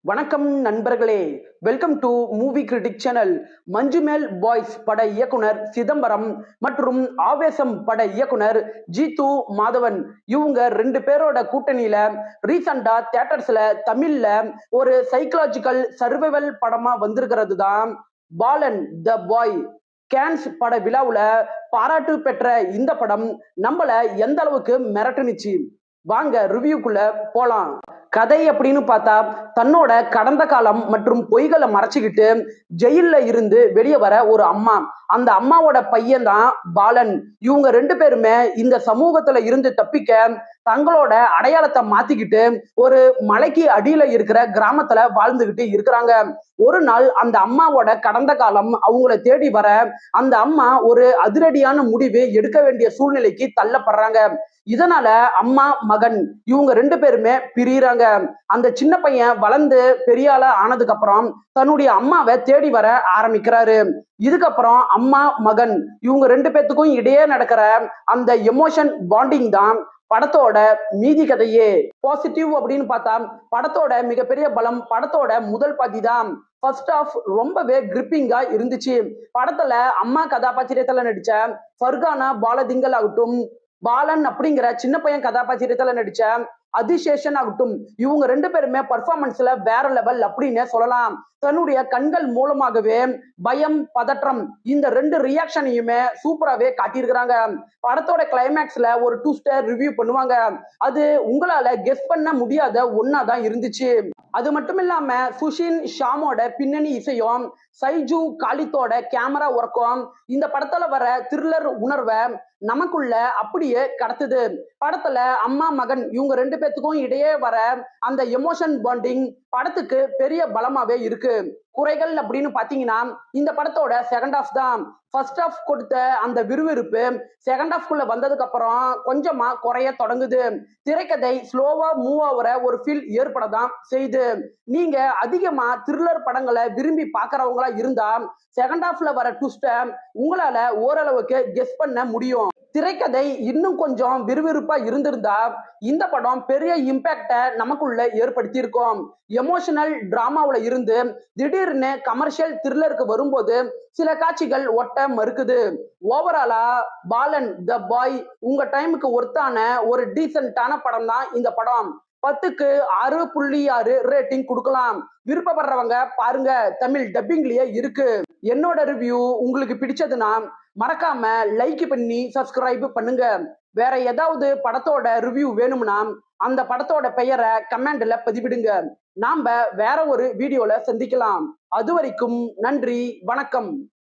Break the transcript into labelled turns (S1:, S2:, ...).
S1: வணக்கம் நண்பர்களே. Welcome to movie critic channel. Manjummel boys பட இயக்குனர் சிதம்பரம் மற்றும் ஆவேசம் பட இயக்குனர் ஜீத்து மாதவன் இவங்க ரெண்டு பேரோட கூட்டணியில ரீசண்டா தியேட்டர்ஸ்ல தமிழ்ல ஒரு சைக்கலாஜிக்கல் சர்வைவல் படமா வந்திருக்கிறது தான் பாலன் த பாய். கேன்ஸ் பட விழாவுல பாராட்டு பெற்ற இந்த படம் நம்மள எந்த அளவுக்கு மிரட்டுனுச்சு, வாங்க ரிவ்யூக்குள்ள போலாம். கதை அப்படின்னு பார்த்தா, தன்னோட கடந்த காலம் மற்றும் பொய்களை மறைச்சுக்கிட்டு ஜெயில்ல இருந்து வெளியே வர ஒரு அம்மா, அந்த அம்மாவோட பையன் தான் பாலன். இவங்க ரெண்டு பேருமே இந்த சமூகத்துல இருந்து தப்பிக்க தங்களோட அடையாளத்தை மாத்திக்கிட்டு ஒரு மலைக்கு அடியில இருக்கிற கிராமத்துல வாழ்ந்துகிட்டு இருக்கிறாங்க. ஒரு நாள் அந்த அம்மாவோட கடந்த காலம் அவங்கள தேடி வர அந்த அம்மா ஒரு அதிரடியான முடிவு எடுக்க வேண்டிய சூழ்நிலைக்கு தள்ளப்படுறாங்க. இதனால அம்மா மகன் இவங்க ரெண்டு பேருமே பிரியறாங்க. அந்த சின்ன பையன் வளர்ந்து பெரிய ஆளா ஆனதுக்கு அப்புறம் தன்னுடைய அம்மாவை தேடி வர ஆரம்பிக்கிறாரு. இதுக்கப்புறம் அம்மா மகன் இவங்க ரெண்டு பேத்துக்கும் இடையே நடக்கிற அந்த எமோஷன் பாண்டிங் தான் படத்தோட மீதி கதையே. பாசிட்டிவ் அப்படின்னு பார்த்தா, படத்தோட மிகப்பெரிய பலம் படத்தோட முதல் பாதி தான். ஃபர்ஸ்ட் ஆஃப் ரொம்பவே கிரிப்பிங்கா இருந்துச்சு. படத்துல அம்மா கதாபாத்திரத்துல நடிச்ச ஃபர்கானா பாலதிங்கல் ஆகட்டும், பாலன் அப்படிங்கிற சின்ன பையன் கதாபாத்திரத்துல நடிச்ச அதிசேஷன் ஆகட்டும், இவங்க ரெண்டு பேருமே பர்ஃபார்மன்ஸ்ல வேற லெவல் அப்படின்னு சொல்லலாம். தன்னுடைய கண்கள் மூலமாகவே பயம், பதற்றம் இந்த ரெண்டு ரியாக்ஷனையுமே சூப்பராகவே காட்டியிருக்கிறாங்க. படத்தோட கிளைமேக்ஸ்ல ஒரு 2 ஸ்டார் ரிவ்யூ பண்ணுவாங்க. அது உங்களால கெஸ் பண்ண முடியாத ஒன்னாதான் இருந்துச்சு. அது மட்டும் இல்லாம சுஷின் ஷாமோட பின்னணி இசையும் சைஜு காலித்தோட கேமரா ஒர்க்கும் இந்த படத்துல வர த்ரில்லர் உணர்வை நமக்குள்ள அப்படியே கடத்துது. படத்துல அம்மா மகன் இவங்க ரெண்டு பேத்துக்கும் இடையே வர அந்த எமோஷன் பாண்டிங் படத்துக்கு பெரிய பலமாவே இருக்கு. குறைகள் அப்படின்னு பாத்தீங்கன்னா, இந்த படத்தோட செகண்ட் ஹாஃப் தான். ஃபர்ஸ்ட் ஹாஃப் கொடுத்த அந்த விறுவிறுப்பு செகண்ட் ஹாஃப்குள்ள வந்ததுக்கு அப்புறம் கொஞ்சமா குறைய தொடங்குது. திரைக்கதை ஸ்லோவா மூவ் ஆகுற ஒரு ஃபீல் ஏற்படதான் செய்யுது. நீங்க அதிகமா த்ரில்லர் படங்களை விரும்பி பாக்குறவங்களா இருந்தா செகண்ட் ஹாஃப்ல வர ட்விஸ்ட உங்களால ஓரளவுக்கு கெஸ் பண்ண முடியும். திரைக்கதை இன்னும் கொஞ்சம் விறுவிறுப்பா இருந்திருந்தா இந்த படம் பெரிய இம்பாக்ட நமக்குள்ள ஏற்படுத்தி இருக்கும். எமோஷனல் டிராமாவுல இருந்து திடீர்னு கமர்ஷியல் த்ரில்லருக்கு வரும்போது சில காட்சிகள் ஒட்ட மறுக்குது. ஓவராலா பாலன் த பாய் உங்க டைமுக்கு ஒர்த்தான ஒரு டீசென்டான படம் தான் இந்த படம். 10க்கு 6.6 ரேட்டிங் கொடுக்கலாம். விருப்பப்படுறவங்க பாருங்க, தமிழ் டப்பிங்லயே இருக்கு. என்னோட ரிவ்யூ உங்களுக்கு பிடிச்சதுன்னா மறக்காம லைக் பண்ணி சப்ஸ்கிரைப் பண்ணுங்க. வேற ஏதாவது படத்தோட ரிவ்யூ வேணும்னா அந்த படத்தோட பெயரை கமெண்ட்ல பதிவிடுங்க. நாம வேற ஒரு வீடியோல சந்திக்கலாம். அது வரைக்கும் நன்றி, வணக்கம்.